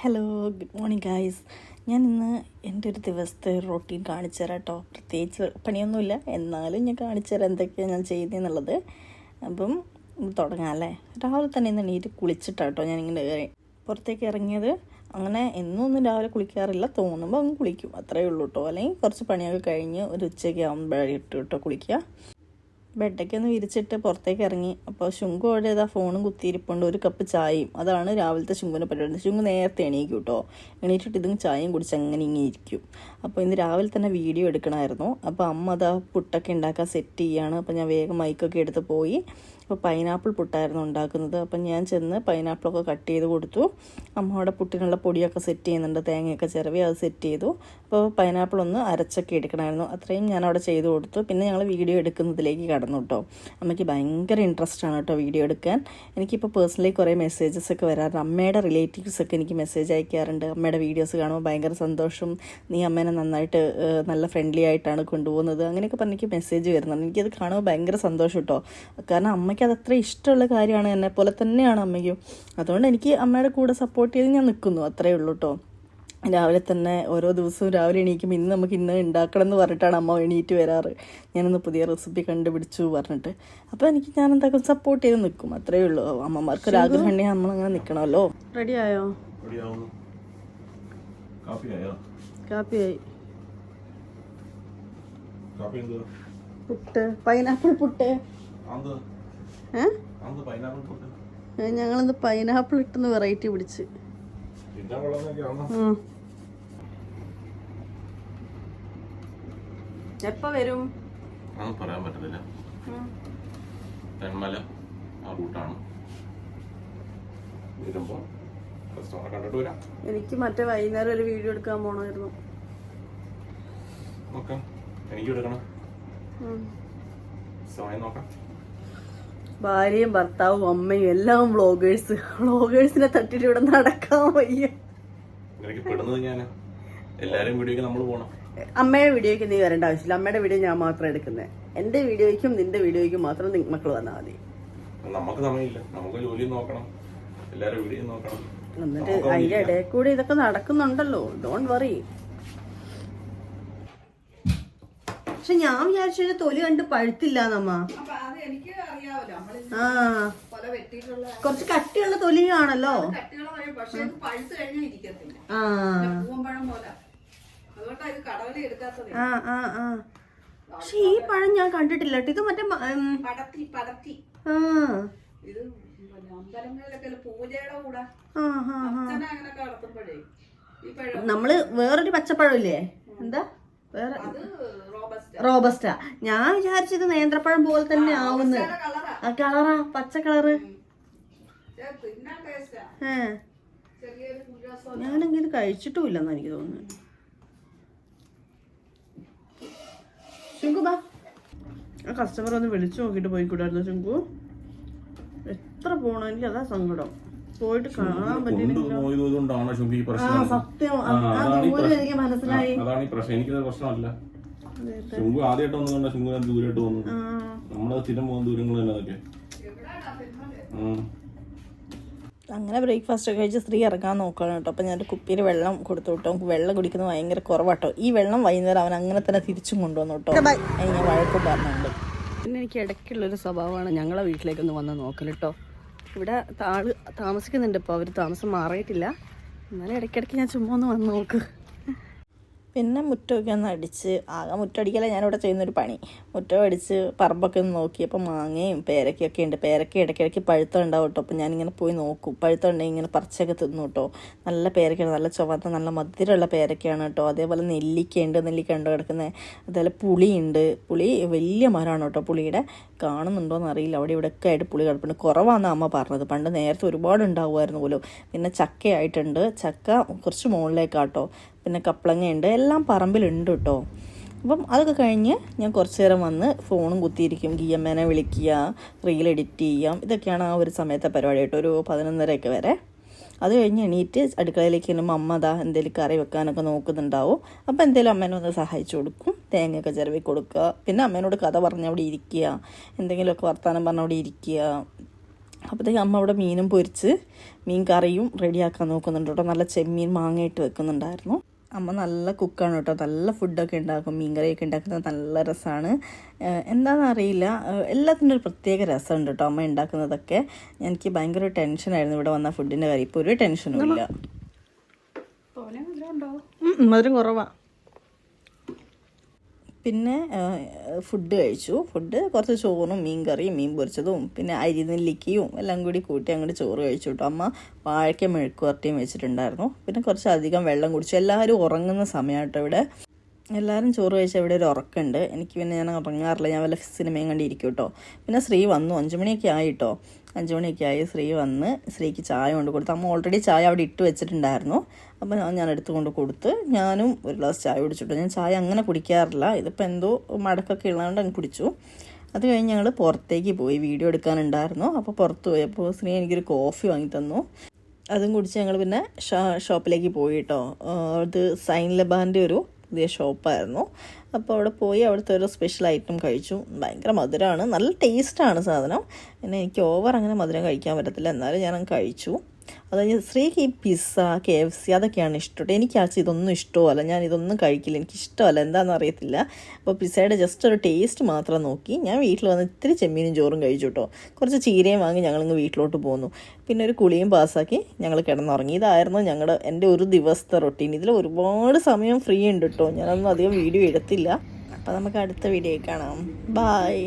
Hello, good morning guys. ഞാൻ ഇന്ന് എൻ്റെ ഒരു ദിവസത്തെ റൊട്ടീൻ കാണിച്ചു തരാം കേട്ടോ. പ്രത്യേകിച്ച് പണിയൊന്നുമില്ല, എന്നാലും ഞാൻ കാണിച്ചു തരാം എന്തൊക്കെയാണ് ഞാൻ ചെയ്യുന്നതെന്നുള്ളത്. അപ്പം തുടങ്ങാം അല്ലേ. രാവിലെ തന്നെ ഇന്ന് എണീറ്റ് കുളിച്ചിട്ടാട്ടോ ഞാനിങ്ങനെ പുറത്തേക്ക് ഇറങ്ങിയത്. അങ്ങനെ എന്നൊന്നും രാവിലെ കുളിക്കാറില്ല, തോന്നുമ്പോൾ അങ്ങ് കുളിക്കും, അത്രയേ ഉള്ളൂ കേട്ടോ. അല്ലെങ്കിൽ കുറച്ച് പണിയൊക്കെ കഴിഞ്ഞ് ഒരു ഉച്ചയ്ക്ക് ആകുമ്പോഴായിട്ട് കേട്ടോ കുളിക്കുക. ബെഡൊക്കെ ഒന്ന് വിരിച്ചിട്ട് പുറത്തേക്ക് ഇറങ്ങി. അപ്പോൾ ശുങ്കു അവിടെ ഏതാ ഫോണും കുത്തിയിരിപ്പുണ്ട്, ഒരു കപ്പ് ചായയും. അതാണ് രാവിലത്തെ ശുങ്കുവിൻ്റെ പരിപാടി. ശുങ്കു നേരത്തെ എണീക്കും കേട്ടോ. എണീറ്റിട്ട് ഇതും ചായയും കുടിച്ച് അങ്ങനെ ഇങ്ങനെ ഇരിക്കും. അപ്പോൾ ഇന്ന് രാവിലെ തന്നെ വീഡിയോ എടുക്കണമായിരുന്നു. അപ്പോൾ അമ്മ അതാ പുട്ടൊക്കെ ഉണ്ടാക്കാൻ സെറ്റ് ചെയ്യുകയാണ്. അപ്പോൾ ഞാൻ വേഗം മൈക്കൊക്കെ എടുത്ത് പോയി. അപ്പോൾ പൈനാപ്പിൾ പുട്ടായിരുന്നു ഉണ്ടാക്കുന്നത്. അപ്പം ഞാൻ ചെന്ന് പൈനാപ്പിളൊക്കെ കട്ട് ചെയ്ത് കൊടുത്തു. അമ്മ അവിടെ പുട്ടിനുള്ള പൊടിയൊക്കെ സെറ്റ് ചെയ്യുന്നുണ്ട്, തേങ്ങയൊക്കെ ചിരവി അത് സെറ്റ് ചെയ്തു. അപ്പോൾ പൈനാപ്പിൾ ഒന്ന് അരച്ചൊക്കെ എടുക്കണമായിരുന്നു, അത്രയും ഞാൻ അവിടെ ചെയ്ത് കൊടുത്തു. പിന്നെ ഞങ്ങൾ വീഡിയോ എടുക്കുന്നതിലേക്ക് കടന്നു കേട്ടോ. അമ്മയ്ക്ക് ഭയങ്കര ഇൻട്രസ്റ്റ് ആണ് കേട്ടോ വീഡിയോ എടുക്കാൻ. എനിക്കിപ്പോൾ പേഴ്സണലി കുറേ മെസ്സേജസ് ഒക്കെ വരാറുണ്ട്. അമ്മയുടെ റിലേറ്റീവ്സൊക്കെ എനിക്ക് മെസ്സേജ് അയക്കാറുണ്ട്. അമ്മയുടെ വീഡിയോസ് കാണുമ്പോൾ ഭയങ്കര സന്തോഷം, നീ അമ്മേനെ നന്നായിട്ട് നല്ല ഫ്രണ്ട്ലി ആയിട്ടാണ് കൊണ്ടുപോകുന്നത്, അങ്ങനെയൊക്കെ പറഞ്ഞ് എനിക്ക് മെസ്സേജ് വരുന്നുണ്ട്. എനിക്കത് കാണുമ്പോൾ ഭയങ്കര സന്തോഷം കേട്ടോ. കാരണം അമ്മയ്ക്ക് അതത്ര ഇഷ്ടമുള്ള കാര്യമാണ്, എന്നെ പോലെ തന്നെയാണ് അമ്മയ്ക്കും. അതുകൊണ്ട് എനിക്ക് അമ്മയുടെ കൂടെ സപ്പോർട്ട് ചെയ്ത് ഞാൻ നിൽക്കുന്നു, അത്രയേ ഉള്ളൂ കേട്ടോ. രാവിലെ തന്നെ ഓരോ ദിവസവും രാവിലെ എണീക്കും, ഇന്ന് നമുക്ക് ഇന്ന് ഉണ്ടാക്കണം എന്ന് പറഞ്ഞിട്ടാണ് അമ്മ എണീറ്റ് വരാറ്. ഞാനിന്ന് പുതിയ റെസിപ്പി കണ്ടുപിടിച്ചു പറഞ്ഞിട്ട്. അപ്പോൾ എനിക്ക് ഞാൻ എന്താക്കും സപ്പോർട്ട് ചെയ്ത് നിൽക്കും, അത്രയേ ഉള്ളൂ. അമ്മമാർക്കൊരാഗ്രഹം ഉണ്ടെങ്കിൽ നമ്മളങ്ങനെ നിൽക്കണമല്ലോ. റെഡിയായോ? കാപ്പിയായി. പുട്ട്, പൈനാപ്പിൾ പുട്ട്. ഞങ്ങളിന്ന് പൈനാപ്പിൾ ഇട്ടെന്ന് വെറൈറ്റി പിടിച്ച്. എപ്പ വരും പറയാൻ പറ്റത്തില്ല. തെന്മല ആ റൂട്ടാണ്. എനിക്ക് മറ്റേ വൈകുന്നേരം ഒരു വീഡിയോ എടുക്കാൻ പോണമായിരുന്നു. എനിക്ക് എടുക്കണം, സമയം നോക്കാം. ഭാര്യയും ഭർത്താവും അമ്മയും എല്ലാം വ്ളോഗേഴ്സിനെ തട്ടിട്ട് ഇവിടെ നടക്കാൻ വയ്യ. അമ്മയുടെ വീഡിയോയ്ക്ക് നീ വരേണ്ട ആവശ്യമില്ല. അമ്മയുടെ വീഡിയോ ഞാൻ മാത്രം എടുക്കുന്നത്. എന്റെ വീഡിയോയ്ക്കും നിന്റെ വീഡിയോയ്ക്കും മാത്രം മക്കൾ വന്നാൽ മതി. നമുക്ക് സമയമില്ല, നമുക്ക് ജോലി നോക്കണം, എല്ലാവരും വീഡിയോ നോക്കണം. എന്നിട്ട് അതിന്റെ ഇടയിൽ കൂടി ഇതൊക്കെ നടക്കുന്നുണ്ടല്ലോ, ഡോണ്ട് വറി. പക്ഷെ ഞാൻ വിചാരിച്ചു തൊലി കണ്ട് പഴുത്തില്ല നമ്മ. ആ, കുറച്ച് കട്ടിയുള്ള തൊലിയാണല്ലോ. പക്ഷെ ഈ പഴം ഞാൻ കണ്ടിട്ടില്ല. ഇത് മറ്റേ നമ്മള് വേറൊരു പച്ചപ്പഴം ഇല്ലേ, എന്താ വേറെ, റോബസ്റ്റ. ഞാൻ വിചാരിച്ചത് നേന്ത്രപ്പഴം പോലെ തന്നെ ആവുന്നു. ആ കളറാ, പച്ച കളറ്. ഞാനെങ്കിലും കഴിച്ചിട്ടുമില്ലെന്ന് എനിക്ക് തോന്നുന്നു. ശുങ്കു ബാ, ആ കസ്റ്റമർ ഒന്ന് വിളിച്ചു നോക്കിട്ട് പോയിക്കൂടായിരുന്നു ശുങ്കു? എത്ര പോണോ, എനിക്ക് അതാ സങ്കടം. പോയിട്ട് കാണാൻ പറ്റില്ല. സത്യം, എനിക്ക് മനസ്സിലായി. അതാണ് ഈ പ്രശ്നം. എനിക്കത് പ്രശ്നമല്ല. ശുങ്കു ആദ്യമായിട്ട് വന്നു കണ്ട ശുങ്കു ദൂരമായിട്ട് വന്നു. നമ്മള് സ്ഥിരം പോകുന്ന ദൂരങ്ങൾ തന്നെ അതൊക്കെ. അങ്ങനെ ബ്രേക്ക്ഫാസ്റ്റ് ഒക്കെ കഴിച്ച് സ്ത്രീ ഇറങ്ങാൻ നോക്കണം കേട്ടോ. അപ്പം ഞാനൊരു കുപ്പിയിൽ വെള്ളം കൊടുത്തു കേട്ടോ. നമുക്ക് വെള്ളം കുടിക്കുന്നത് ഭയങ്കര കുറവാട്ടോ. ഈ വെള്ളം വൈകുന്നേരം അവൻ അങ്ങനെ തന്നെ തിരിച്ചും കൊണ്ടുവന്നു കേട്ടോ. ഞാൻ വഴക്കും പറഞ്ഞുണ്ട്. പിന്നെ എനിക്ക് ഇടയ്ക്കുള്ളൊരു സ്വഭാവമാണ് ഞങ്ങളെ വീട്ടിലേക്കൊന്ന് വന്ന് നോക്കൽ കേട്ടോ. ഇവിടെ ആള് താമസിക്കുന്നുണ്ട്, ഇപ്പോൾ അവർ താമസം മാറിയിട്ടില്ല. എന്നാലും ഇടയ്ക്കിടയ്ക്ക് ഞാൻ ചുമ്മാ ഒന്ന് വന്ന് നോക്ക്. പിന്നെ മുറ്റമൊക്കെ ഒന്ന് അടിച്ച്, ആകെ മുറ്റടിക്കല ഞാനിവിടെ ചെയ്യുന്നൊരു പണി. മുറ്റം അടിച്ച് പറമ്പൊക്കെ ഒന്ന് നോക്കിയപ്പോൾ മാങ്ങയും പേരക്കയൊക്കെ ഉണ്ട്. പേരക്ക ഇടയ്ക്കിടയ്ക്ക് പഴുത്തം ഉണ്ടാവും കേട്ടോ. അപ്പം ഞാനിങ്ങനെ പോയി നോക്കും, പഴുത്തം ഉണ്ടെങ്കിൽ ഇങ്ങനെ പറിച്ചൊക്കെ തിന്നു കേട്ടോ. നല്ല പേരക്കയാണ്, നല്ല ചുവന്ന നല്ല മധുരമുള്ള പേരക്കയാണ് കേട്ടോ. അതേപോലെ നെല്ലിക്ക ഉണ്ടോ കിടക്കുന്നത്. അതേപോലെ പുളിയുണ്ട്. പുളി വലിയ മരമാണ് കേട്ടോ. പുളിയുടെ കാണുന്നുണ്ടോയെന്ന് അറിയില്ല, അവിടെ ഇവിടെയൊക്കെ ആയിട്ട് പുളി കിടപ്പുണ്ട്. കുറവാണെന്നാണ് അമ്മ പറഞ്ഞത്, പണ്ട് നേരത്തെ ഒരുപാട് ഉണ്ടാവുമായിരുന്നു പോലും. പിന്നെ ചക്കയായിട്ടുണ്ട്, ചക്ക കുറച്ച് മുകളിലേക്കാട്ടോ. പിന്നെ കപ്പളങ്ങയുണ്ട്, എല്ലാം പറമ്പിലുണ്ട് കേട്ടോ. അപ്പം അതൊക്കെ കഴിഞ്ഞ് ഞാൻ കുറച്ച് നേരം വന്ന് ഫോണും കുത്തിയിരിക്കും, ഗിയമ്മേനെ വിളിക്കുക, റീൽ എഡിറ്റ് ചെയ്യാം. ഇതൊക്കെയാണ് ആ ഒരു സമയത്തെ പരിപാടി കേട്ടോ, ഒരു 11:30 വരെ. അത് കഴിഞ്ഞ് എണീറ്റ് അടുക്കളയിലേക്ക് ചെല്ലുമ്പോൾ അമ്മ അതാ എന്തെങ്കിലും കറി വെക്കാനൊക്കെ നോക്കുന്നുണ്ടാവും. അപ്പോൾ എന്തെങ്കിലും അമ്മേനെ ഒന്ന് സഹായിച്ചു കൊടുക്കും, തേങ്ങയൊക്കെ ചിരവി കൊടുക്കുക. പിന്നെ അമ്മേനോട് കഥ പറഞ്ഞ് അവിടെ ഇരിക്കുക, എന്തെങ്കിലുമൊക്കെ വർത്തമാനം പറഞ്ഞ് അവിടെ ഇരിക്കുക. അപ്പോഴത്തേക്ക് അമ്മ അവിടെ മീനും പൊരിച്ച് മീൻ കറിയും റെഡിയാക്കാൻ നോക്കുന്നുണ്ട് കേട്ടോ. നല്ല ചെമ്മീൻ മാങ്ങയിട്ട് വെക്കുന്നുണ്ടായിരുന്നു. അമ്മ നല്ല കുക്കാണ് കേട്ടോ, നല്ല ഫുഡൊക്കെ ഉണ്ടാക്കും, മീൻ കറിയൊക്കെ ഉണ്ടാക്കുന്നത് നല്ല രസമാണ്. എന്താണെന്നറിയില്ല, എല്ലാത്തിനും ഒരു പ്രത്യേക രസമുണ്ട് കേട്ടോ അമ്മ ഉണ്ടാക്കുന്നതൊക്കെ. എനിക്ക് ഭയങ്കര ടെൻഷനായിരുന്നു ഇവിടെ വന്ന ഫുഡിൻ്റെ കാര്യം. ഇപ്പോൾ ഒരു ടെൻഷനും ഇല്ല. മധുരം കുറവാണ്. പിന്നെ ഫുഡ് കഴിച്ചു. ഫുഡ് കുറച്ച് ചോറും മീൻ കറിയും മീൻ പൊരിച്ചതും പിന്നെ അരിനെല്ലിക്കയും എല്ലാം കൂടി കൂട്ടി അങ്ങോട്ട് ചോറ് കഴിച്ചു കേട്ടോ. അമ്മ വാഴയ്ക്ക മെഴുക്കുവരട്ടിയും വെച്ചിട്ടുണ്ടായിരുന്നു. പിന്നെ കുറച്ചധികം വെള്ളം കുടിച്ചു. എല്ലാവരും ഉറങ്ങുന്ന സമയം കേട്ടോ ഇവിടെ. എല്ലാവരും ചോറ് കഴിച്ചാൽ ഇവിടെ ഒരു ഉറക്കമുണ്ട്. എനിക്ക് പിന്നെ ഞാൻ ഉറങ്ങാറില്ല, ഞാൻ വല്ല സിനിമയും കണ്ടിരിക്കും കേട്ടോ. പിന്നെ ശ്രീ വന്നു, 5 മണിയൊക്കെ ആയി കേട്ടോ. 5 മണിയൊക്കെ ആയി. ശ്രീ വന്ന് ശ്രീക്ക് ചായ കൊണ്ട് കൊടുത്തു. അമ്മ ഓൾറെഡി ചായ അവിടെ ഇട്ട് വെച്ചിട്ടുണ്ടായിരുന്നു. അപ്പോൾ ഞാൻ എടുത്തുകൊണ്ട് കൊടുത്ത് ഞാനും ഒരു ഗ്ലാസ് ചായ കുടിച്ചിട്ടു. ഞാൻ ചായ അങ്ങനെ കുടിക്കാറില്ല, ഇതിപ്പോൾ എന്തോ മടക്കൊക്കെ ഉള്ളതുകൊണ്ട് അങ്ങ് കുടിച്ചു. അത് കഴിഞ്ഞ് ഞങ്ങൾ പുറത്തേക്ക് പോയി, വീഡിയോ എടുക്കാനുണ്ടായിരുന്നു. അപ്പോൾ പുറത്ത് പോയപ്പോൾ ശ്രീ എനിക്കൊരു കോഫി വാങ്ങി തന്നു. അതും കുടിച്ച് ഞങ്ങൾ പിന്നെ ഷോപ്പിലേക്ക് പോയി കേട്ടോ. അത് സൈൻ ലബാൻ്റെ ഒരു പുതിയ ഷോപ്പായിരുന്നു. അപ്പോൾ അവിടെ പോയി അവിടുത്തെ ഒരു സ്പെഷ്യൽ ഐറ്റം കഴിച്ചു. ഭയങ്കര മധുരമാണ്, നല്ല ടേസ്റ്റാണ് സാധനം. പിന്നെ എനിക്ക് ഓവർ അങ്ങനെ മധുരം കഴിക്കാൻ പറ്റത്തില്ല, എന്നാലും ഞാനങ്ങ് കഴിച്ചു. അത് കഴിഞ്ഞ് ശ്രീക്ക് ഈ പിസ്സ, KFC അതൊക്കെയാണ് ഇഷ്ടം. എനിക്ക് ഇതൊന്നും ഇഷ്ടമല്ല, ഞാൻ ഇതൊന്നും കഴിക്കില്ല, എനിക്കിഷ്ടമല്ല, എന്താണെന്ന് അറിയത്തില്ല. അപ്പോൾ പിസ്സയുടെ ജസ്റ്റ് ഒരു ടേസ്റ്റ് മാത്രം നോക്കി ഞാൻ വീട്ടിൽ വന്ന് ഇത്തിരി ചെമ്മീനും ചോറും കഴിച്ചു കേട്ടോ. കുറച്ച് ചീരയും വാങ്ങി ഞങ്ങളിങ്ങ് വീട്ടിലോട്ട് പോന്നു. പിന്നെ ഒരു കുളിയും പാസ്സാക്കി ഞങ്ങൾ കിടന്നുറങ്ങി. ഇതായിരുന്നു എൻ്റെ ഒരു ദിവസത്തെ റൊട്ടീൻ. ഇതിൽ ഒരുപാട് സമയം ഫ്രീ ഉണ്ട് കേട്ടോ. ഞാനൊന്നും അധികം വീഡിയോ എടുത്തില്ല. അപ്പോൾ നമുക്ക് അടുത്ത വീഡിയോയിൽ കാണാം. ബായ്.